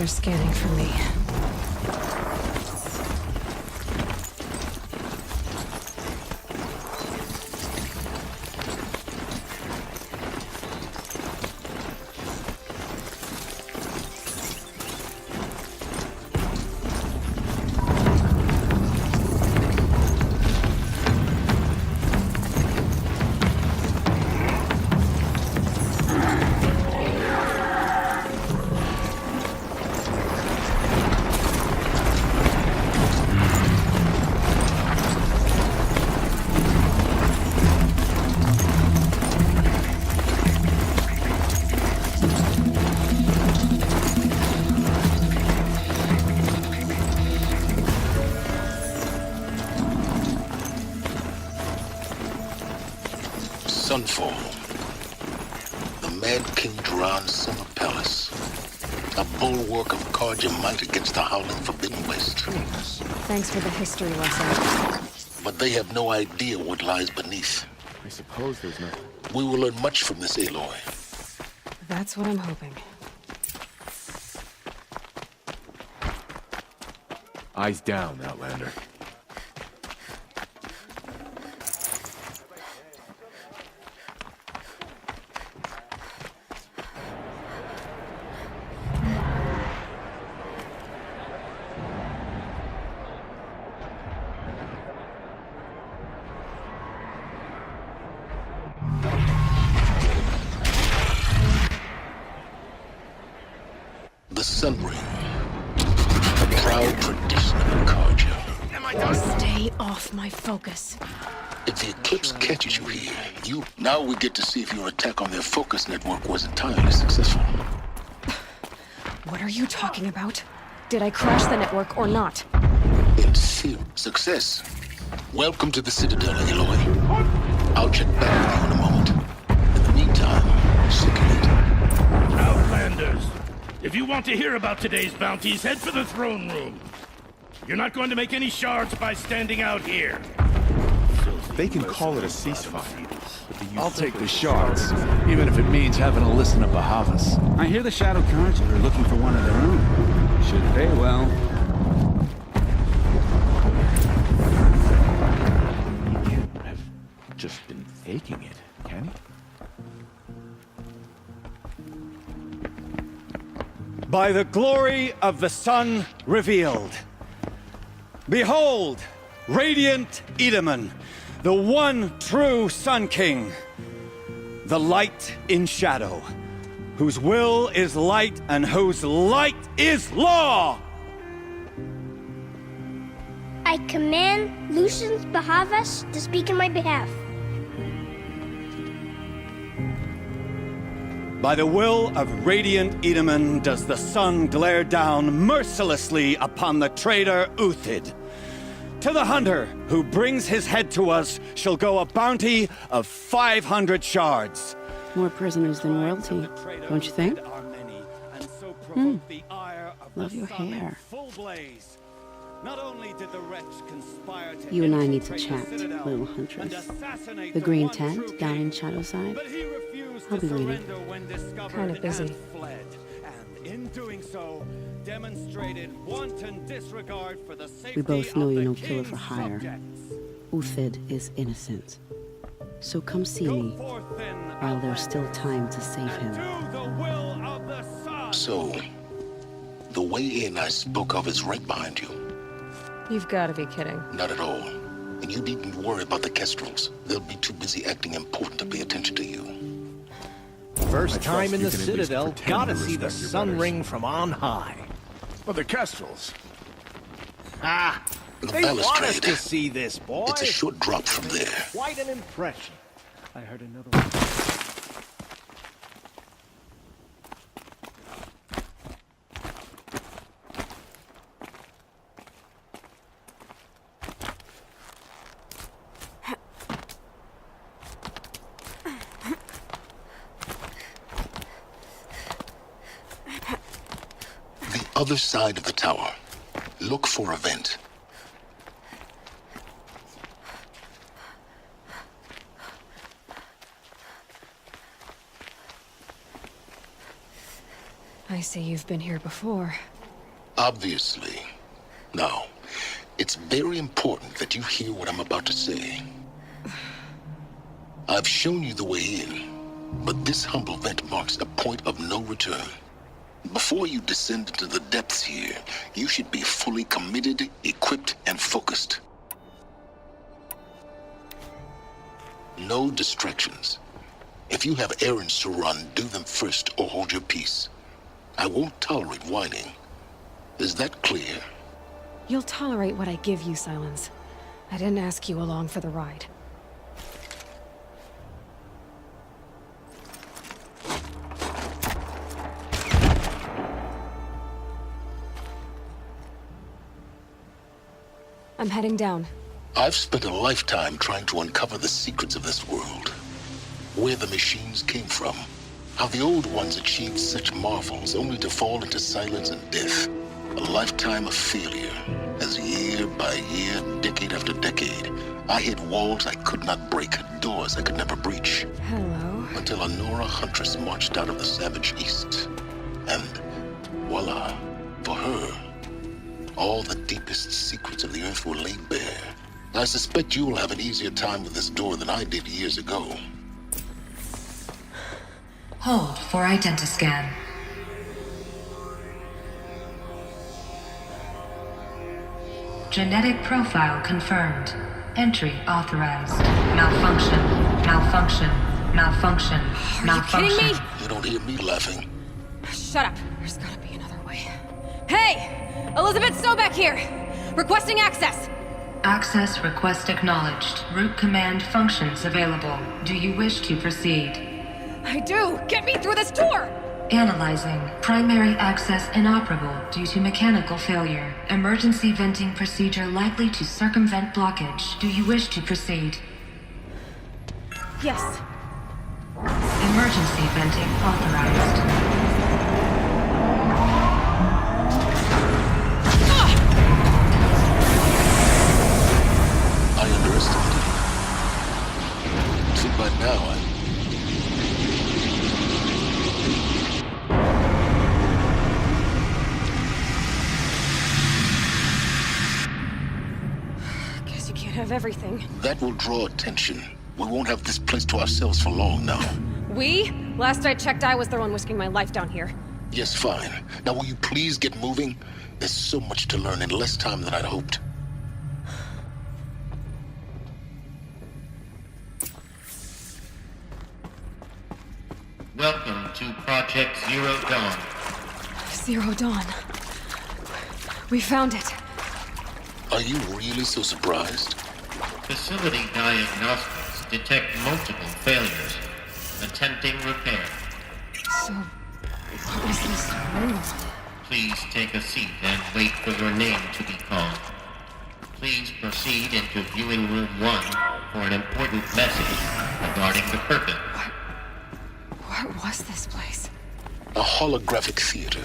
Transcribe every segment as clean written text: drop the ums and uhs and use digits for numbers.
They're scanning for me. Sunfall. The Mad King Duran's summer palace. A bulwark of Carja might against the howling Forbidden West. Thanks for the history lesson. But they have no idea what lies beneath. I suppose there's no... We will learn much from this, Aloy. That's what I'm hoping. Eyes down, Outlander. The Sun Ring. A proud tradition of Carja. Stay off my focus. If the eclipse catches you here, now we get to see if your attack on their focus network was entirely successful. What are you talking about? Did I crash the network or not? In theory, success. Welcome to the Citadel, Aloy. I'll check back with you in a moment. In the meantime, circulate. Outlanders! If you want to hear about today's bounties, head for the throne room. You're not going to make any shards by standing out here. They can call it a ceasefire. I'll take the shards, even if it means having to listen to Bahavas. I hear the Shadow Cards are looking for one of their own. Should pay well. You have just been faking it, can he? By the glory of the sun revealed. Behold, radiant Edaman, the one true Sun King. The light in shadow, whose will is light and whose light is law! I command Lucius Bahavas to speak in my behalf. By the will of radiant Edaman does the sun glare down mercilessly upon the traitor Uthid. To the hunter who brings his head to us shall go a bounty of 500 shards. More prisoners than royalty, don't you think? Love your hair. You and I need to chat, little huntress. The green tent down in Shadowside. I'll be waiting. Kind of busy. We both know you're no killer for hire. Uthid is innocent. So come see me while there's still time to save him. So, the way in I spoke of is right behind you. You've got to be kidding. Not at all. And you needn't worry about the Kestrels. They'll be too busy acting important to pay attention to you. First time in the you can at least Citadel, pretend gotta to see the respect your sun betters. ring from on high. Well, the Kestrels. Ah, The they want us balustrade. to see this, boy. It's a short drop from there. Quite an impression. I heard another one. The other side of the tower. Look for a vent. I see you've been here before. Obviously. Now, it's very important that you hear what I'm about to say. I've shown you the way in, but this humble vent marks a point of no return. Before you descend into the depths here, you should be fully committed, equipped, and focused. No distractions. If you have errands to run, do them first or hold your peace. I won't tolerate whining. Is that clear? You'll tolerate what I give you, Silence. I didn't ask you along for the ride. I'm heading down. I've spent a lifetime trying to uncover the secrets of this world. Where the machines came from. How the old ones achieved such marvels only to fall into silence and death. A lifetime of failure, as year by year, decade after decade, I hit walls I could not break, doors I could never breach. Hello. Until a Nora huntress marched out of the savage east. And voila, for her, all the deepest secrets of the earth were laid bare. I suspect you will have an easier time with this door than I did years ago. Hold for identiscan. Genetic profile confirmed. Entry authorized. Malfunction. Malfunction. Malfunction. Malfunction. Are you kidding me? You don't hear me laughing. Shut up. There's gotta be another way. Hey! Elizabeth Sobeck here! Requesting access! Access request acknowledged. Root command functions available. Do you wish to proceed? I do! Get me through this door! Analyzing. Primary access inoperable due to mechanical failure. Emergency venting procedure likely to circumvent blockage. Do you wish to proceed? Yes. Emergency venting authorized. I underestimated you. Too bad now Guess you can't have everything. That will draw attention. We won't have this place to ourselves for long now. We? Last I checked, I was the one risking my life down here. Yes, fine. Now will you please get moving? There's so much to learn in less time than I'd hoped. Welcome to Project Zero Dawn. Zero Dawn. We found it. Are you really so surprised? Facility diagnostics detect multiple failures. Attempting repair. So, what is this room? Please take a seat and wait for your name to be called. Please proceed into viewing room 1 for an important message regarding the purpose. What was this place? A holographic theater.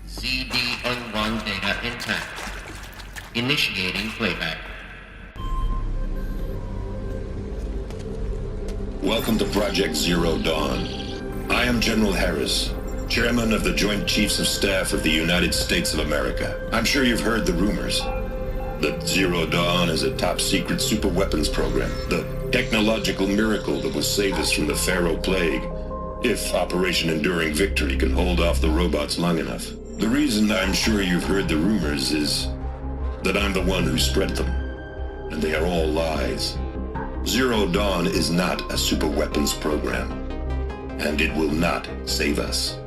CD01 data intact. Initiating playback. Welcome to Project Zero Dawn. I am General Harris, Chairman of the Joint Chiefs of Staff of the United States of America. I'm sure you've heard the rumors that Zero Dawn is a top-secret superweapons program, the technological miracle that will save us from the Pharaoh Plague, if Operation Enduring Victory can hold off the robots long enough. The reason I'm sure you've heard the rumors is that I'm the one who spread them, and they are all lies. Zero Dawn is not a superweapons program, and it will not save us.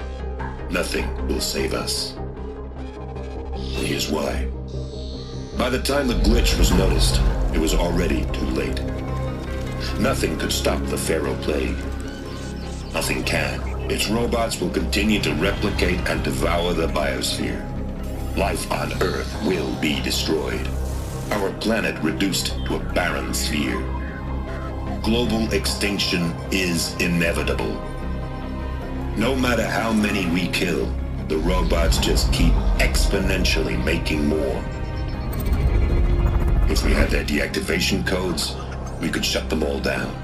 Nothing will save us. Here's why. By the time the glitch was noticed, it was already too late. Nothing could stop the Pharaoh Plague. Nothing can. Its robots will continue to replicate and devour the biosphere. Life on Earth will be destroyed. Our planet reduced to a barren sphere. Global extinction is inevitable. No matter how many we kill, the robots just keep exponentially making more. If we had their deactivation codes, we could shut them all down.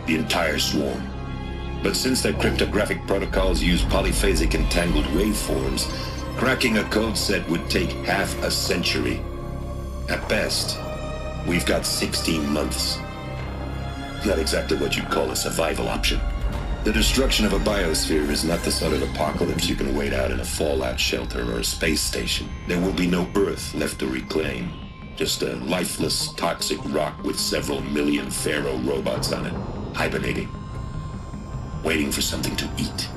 The entire swarm. But since their cryptographic protocols use polyphasic entangled waveforms, Cracking a code set would take half a century. At best, we've got 16 months. Not exactly what you'd call a survival option. The destruction of a biosphere is not the sort of apocalypse you can wait out in a fallout shelter or a space station. There will be no Earth left to reclaim. Just a lifeless, toxic rock with several million Pharaoh robots on it, hibernating, waiting for something to eat.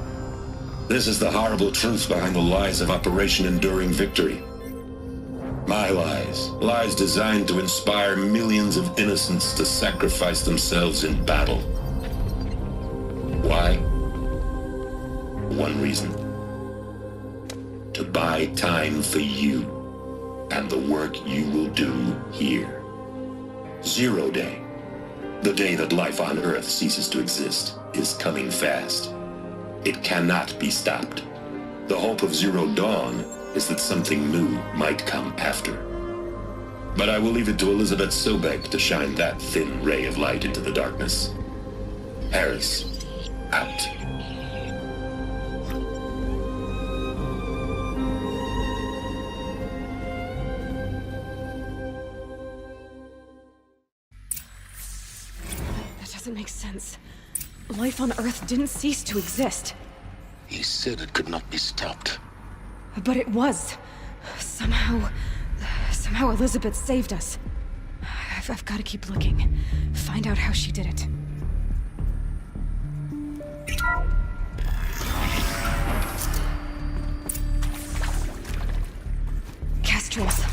This is the horrible truth behind the lies of Operation Enduring Victory. My lies. Lies designed to inspire millions of innocents to sacrifice themselves in battle. Why? One reason. To buy time for you and the work you will do here. 0 Day, the day that life on Earth ceases to exist, is coming fast. It cannot be stopped. The hope of Zero Dawn is that something new might come after. But I will leave it to Elizabeth Sobek to shine that thin ray of light into the darkness. Harris, out. That doesn't make sense. Life on Earth didn't cease to exist. He said it could not be stopped. But it was. Somehow Elizabeth saved us. I've got to keep looking. Find out how she did it. Kestrels.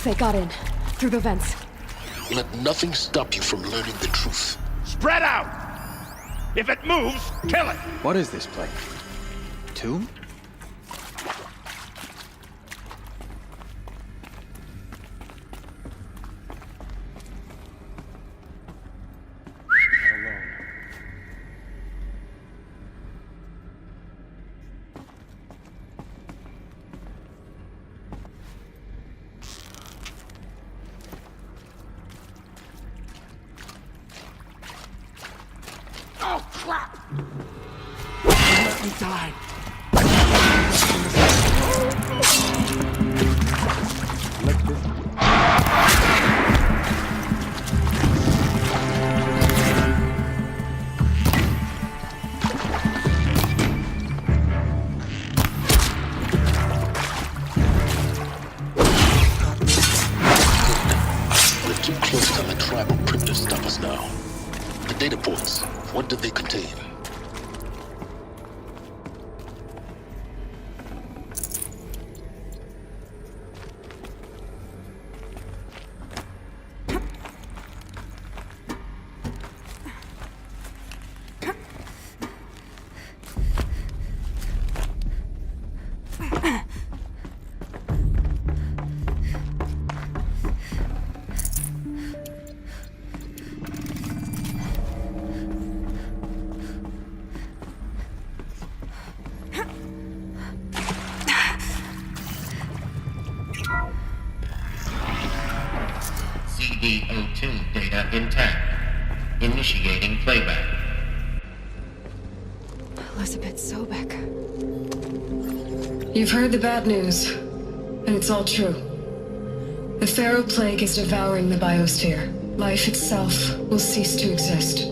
They got in. Through the vents. Let nothing stop you from learning the truth. Spread out! If it moves, kill it! What is this place? Tomb? Oh, crap! Let me die. We're too close to the tribal crypt to stop us now. The data ports, what do they contain? CD02 data intact. Initiating playback. Elizabeth Sobek. You've heard the bad news, and it's all true. The Pharaoh Plague is devouring the biosphere. Life itself will cease to exist.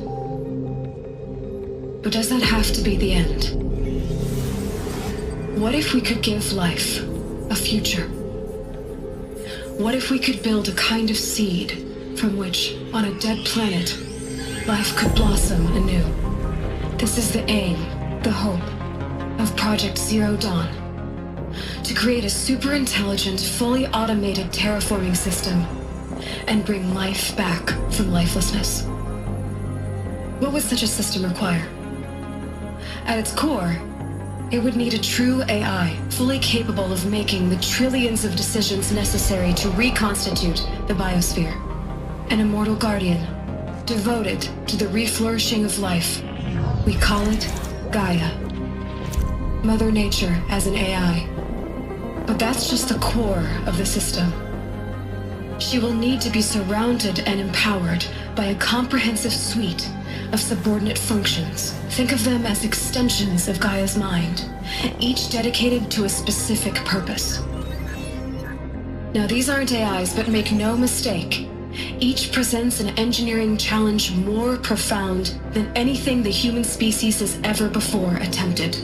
But does that have to be the end? What if we could give life a future? What if we could build a kind of seed from which, on a dead planet, life could blossom anew? This is the aim, the hope, of Project Zero Dawn. To create a super-intelligent, fully automated terraforming system and bring life back from lifelessness. What would such a system require? At its core, it would need a true AI, fully capable of making the trillions of decisions necessary to reconstitute the biosphere. An immortal guardian, devoted to the reflourishing of life. We call it Gaia. Mother Nature as an AI. But that's just the core of the system. She will need to be surrounded and empowered by a comprehensive suite of subordinate functions. Think of them as extensions of Gaia's mind, each dedicated to a specific purpose. Now, these aren't AIs, but make no mistake, each presents an engineering challenge more profound than anything the human species has ever before attempted.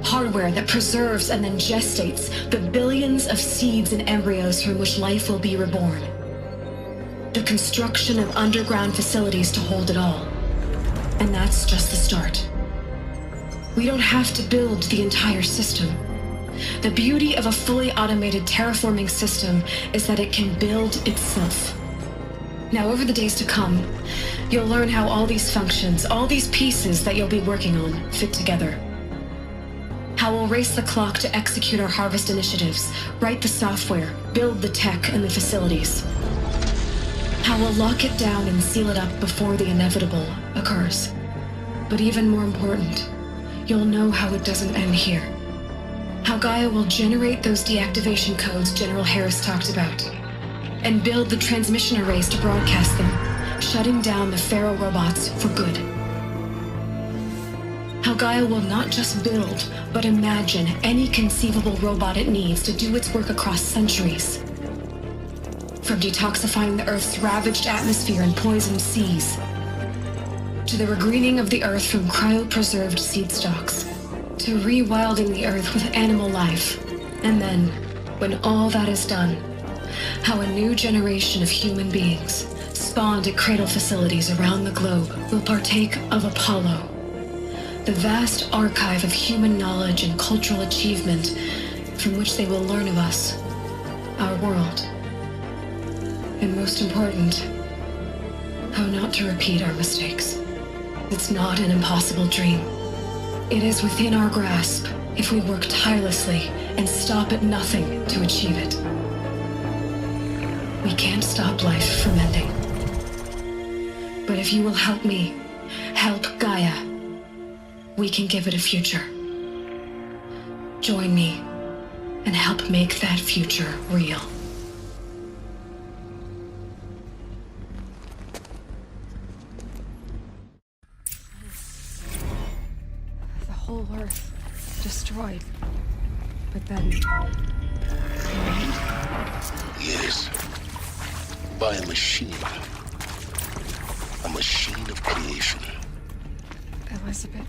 Hardware that preserves and then gestates the billions of seeds and embryos from which life will be reborn. The construction of underground facilities to hold it all. And that's just the start. We don't have to build the entire system. The beauty of a fully automated terraforming system is that it can build itself. Now, over the days to come, you'll learn how all these functions, all these pieces that you'll be working on, fit together. How we'll race the clock to execute our harvest initiatives, write the software, build the tech and the facilities. How we'll lock it down and seal it up before the inevitable occurs. But even more important, you'll know how it doesn't end here. How Gaia will generate those deactivation codes General Harris talked about, and build the transmission arrays to broadcast them, shutting down the Pharaoh robots for good. How Gaia will not just build, but imagine any conceivable robot it needs to do its work across centuries. From detoxifying the Earth's ravaged atmosphere and poisoned seas, to the regreening of the Earth from cryopreserved seed stalks, to rewilding the Earth with animal life. And then, when all that is done, how a new generation of human beings, spawned at cradle facilities around the globe, will partake of Apollo, the vast archive of human knowledge and cultural achievement from which they will learn of us, our world. And most important, how not to repeat our mistakes. It's not an impossible dream. It is within our grasp if we work tirelessly and stop at nothing to achieve it. We can't stop life from ending. But if you will help me, help Gaia, we can give it a future. Join me and help make that future real. The whole Earth destroyed. But then... Yes. By a machine. A machine of creation. Elizabeth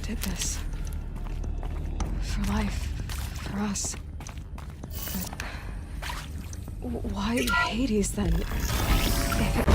did this. For life. For us. But... why Hades then? If it...